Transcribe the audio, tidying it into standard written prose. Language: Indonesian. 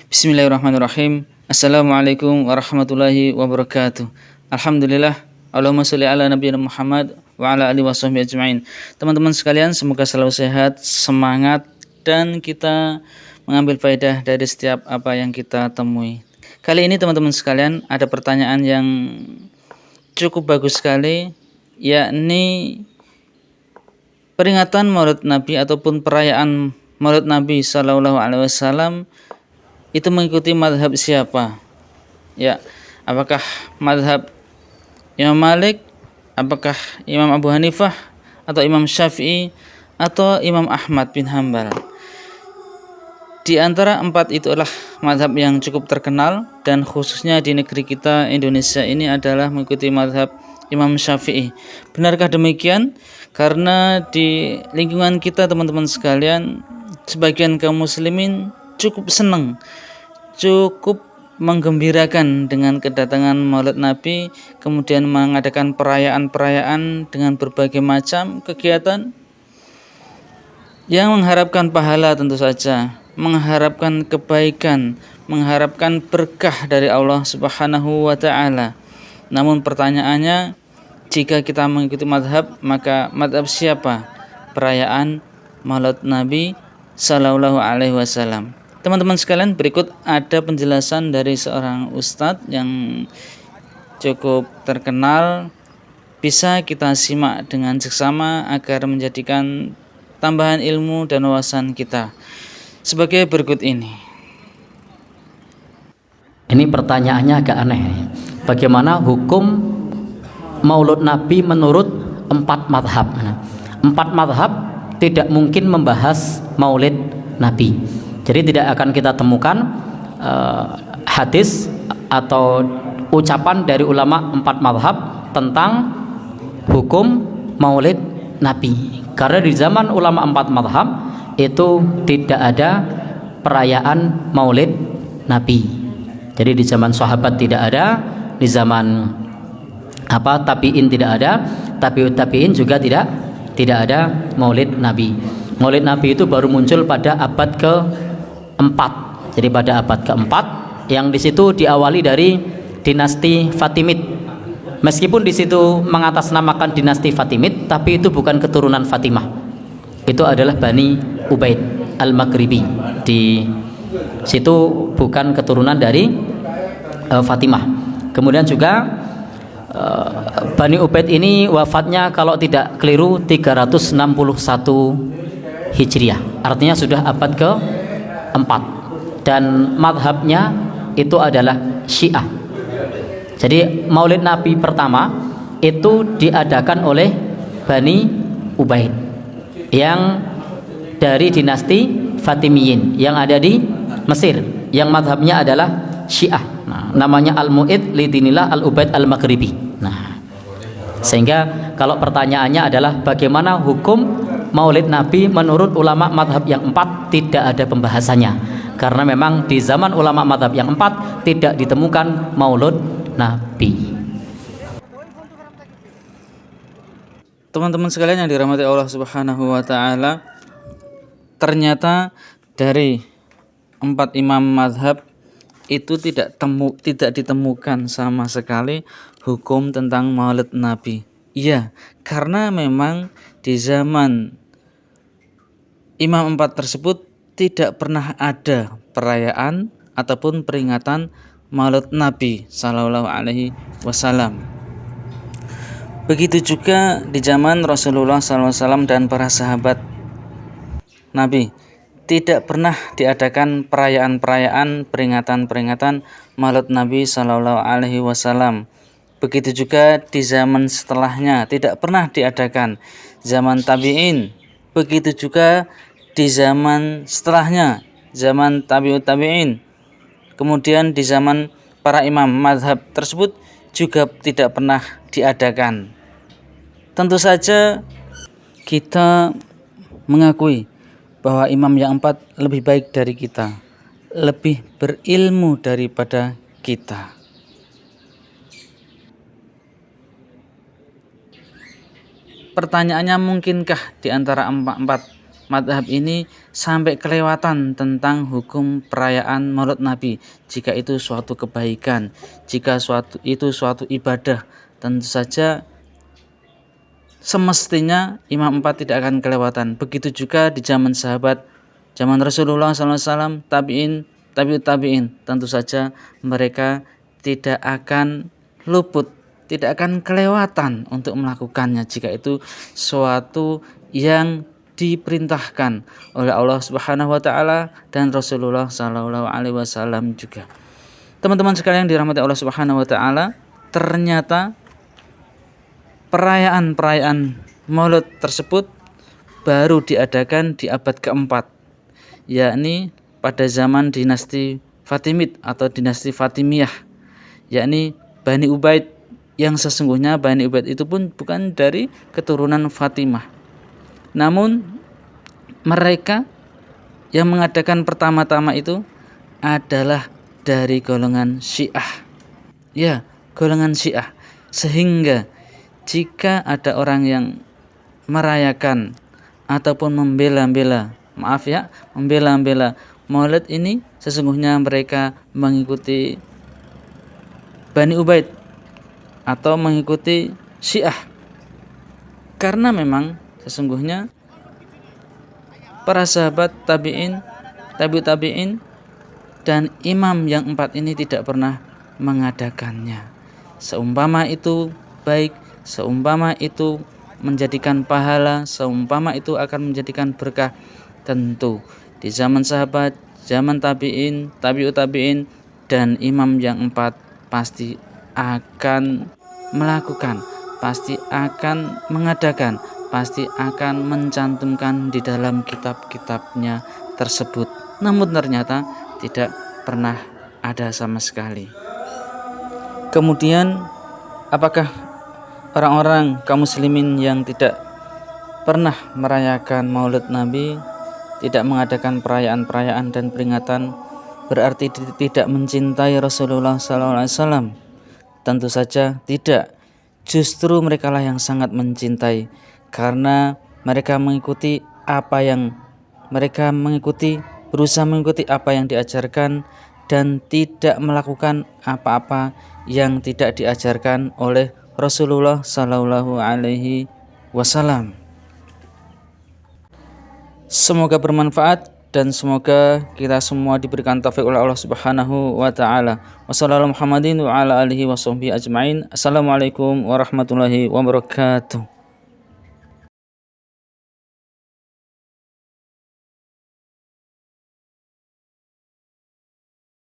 Bismillahirrahmanirrahim. Assalamualaikum warahmatullahi wabarakatuh. Alhamdulillah. Allahumma sholli ala nabiyina Muhammad wa ala alihi washabbihi ajmain. Teman-teman sekalian, semoga selalu sehat, semangat, dan kita mengambil faedah dari setiap apa yang kita temui. Kali ini teman-teman sekalian ada pertanyaan yang cukup bagus sekali, yakni peringatan Maulid Nabi ataupun perayaan Maulid Nabi Sallallahu Alaihi Wasallam itu mengikuti madhab siapa? Ya, apakah madhab Imam Malik, apakah Imam Abu Hanifah, atau Imam Syafi'i, atau Imam Ahmad bin Hambal? Di antara empat itu adalah madhab yang cukup terkenal, dan khususnya di negeri kita Indonesia ini adalah mengikuti madhab Imam Syafi'i. Benarkah demikian? Karena di lingkungan kita teman-teman sekalian, sebagian kaum muslimin cukup senang, cukup menggembirakan dengan kedatangan Maulid Nabi, kemudian mengadakan perayaan-perayaan dengan berbagai macam kegiatan yang mengharapkan pahala, tentu saja mengharapkan kebaikan, mengharapkan berkah dari Allah Subhanahu wa taala. Namun pertanyaannya, jika kita mengikuti madhab, maka madhab siapa perayaan Maulid Nabi Sallallahu Alaihi Wasallam? Teman-teman sekalian, berikut ada penjelasan dari seorang ustadz yang cukup terkenal. Bisa kita simak dengan seksama agar menjadikan tambahan ilmu dan wawasan kita. Sebagai berikut ini. Ini pertanyaannya agak aneh. Bagaimana hukum Maulid Nabi menurut empat madhab? Empat madhab tidak mungkin membahas Maulid Nabi. Jadi tidak akan kita temukan hadis atau ucapan dari ulama empat madhab tentang hukum Maulid Nabi. Karena di zaman ulama empat madhab itu tidak ada perayaan Maulid Nabi. Jadi di zaman sahabat tidak ada, di zaman tabi'in tidak ada, tabi'ut tabi'in juga tidak ada Maulid Nabi. Maulid Nabi itu baru muncul pada abad ke-4. Jadi pada abad ke-4 yang di situ diawali dari dinasti Fatimid. Meskipun di situ mengatasnamakan dinasti Fatimid, tapi itu bukan keturunan Fatimah. Itu adalah Bani Ubaid Al-Maghribi. Di situ bukan keturunan dari Fatimah. Kemudian juga Bani Ubaid ini wafatnya kalau tidak keliru 361 Hijriah. Artinya sudah abad ke-4. Dan madhabnya itu adalah Syiah. Jadi Maulid Nabi pertama itu diadakan oleh Bani Ubaid yang dari dinasti Fatimiyin yang ada di Mesir, yang madhabnya adalah Syiah. Namanya Al-Mu'id Lidinillah Al-Ubaid Al-Maghribi. Sehingga kalau pertanyaannya adalah bagaimana hukum Maulid Nabi menurut ulama madhab yang empat, tidak ada pembahasannya. Karena memang di zaman ulama madhab yang empat tidak ditemukan Maulid Nabi. Teman-teman sekalian yang dirahmati Allah Subhanahu wa taala, ternyata dari empat imam mazhab itu tidak ditemukan sama sekali hukum tentang Maulid Nabi. Iya, karena memang di zaman imam empat tersebut tidak pernah ada perayaan ataupun peringatan Maulid Nabi Sallallahu Alaihi Wasallam. Begitu juga di zaman Rasulullah SAW dan para sahabat Nabi, tidak pernah diadakan perayaan-perayaan, peringatan-peringatan Maulid Nabi Sallallahu Alaihi Wasallam. Begitu juga di zaman setelahnya tidak pernah diadakan. Zaman tabi'in, begitu juga di zaman setelahnya, zaman tabi'ut tabi'in. Kemudian di zaman para imam mazhab tersebut juga tidak pernah diadakan. Tentu saja kita mengakui bahwa imam yang empat lebih baik dari kita, lebih berilmu daripada kita. Pertanyaannya, mungkinkah di antara empat madhab ini sampai kelewatan tentang hukum perayaan Maulid Nabi. Jika itu suatu kebaikan, jika itu suatu ibadah, tentu saja semestinya Imam 4 tidak akan kelewatan. Begitu juga di zaman sahabat, zaman Rasulullah SAW, tabi'in, tabi'ut tabi'in, tentu saja mereka tidak akan luput, tidak akan kelewatan untuk melakukannya jika itu suatu yang diperintahkan oleh Allah Subhanahu wa taala dan Rasulullah sallallahu alaihi wasallam juga. Teman-teman sekalian dirahmati Allah Subhanahu wa taala, ternyata perayaan-perayaan Maulid tersebut baru diadakan di abad keempat, yakni pada zaman dinasti Fatimid atau dinasti Fatimiyah, yakni Bani Ubaid, yang sesungguhnya Bani Ubaid itu pun bukan dari keturunan Fatimah. Namun mereka yang mengadakan pertama-tama itu adalah dari golongan Syiah. Ya, golongan Syiah. Sehingga jika ada orang yang merayakan ataupun membela-bela Maulid ini, sesungguhnya mereka mengikuti Bani Ubaid atau mengikuti Syiah. Karena memang sesungguhnya para sahabat tabi'in, tabi'ut tabi'in dan imam yang 4 ini tidak pernah mengadakannya. Seumpama itu baik, seumpama itu menjadikan pahala, seumpama itu akan menjadikan berkah, tentu di zaman sahabat, zaman tabi'in, tabi'ut tabi'in dan imam yang 4 pasti akan melakukan, pasti akan mengadakan, pasti akan mencantumkan di dalam kitab-kitabnya tersebut. Namun ternyata tidak pernah ada sama sekali. Kemudian apakah orang-orang kaum muslimin yang tidak pernah merayakan Maulid Nabi, tidak mengadakan perayaan-perayaan dan peringatan, berarti tidak mencintai Rasulullah SAW? Tentu saja tidak. Justru merekalah yang sangat mencintai, karena mereka mengikuti berusaha mengikuti apa yang diajarkan dan tidak melakukan apa-apa yang tidak diajarkan oleh Rasulullah Sallallahu Alaihi Wasallam. Semoga bermanfaat dan semoga kita semua diberikan taufik oleh Allah Subhanahu wa taala. Wassalamualaikum warahmatullahi wabarakatuh.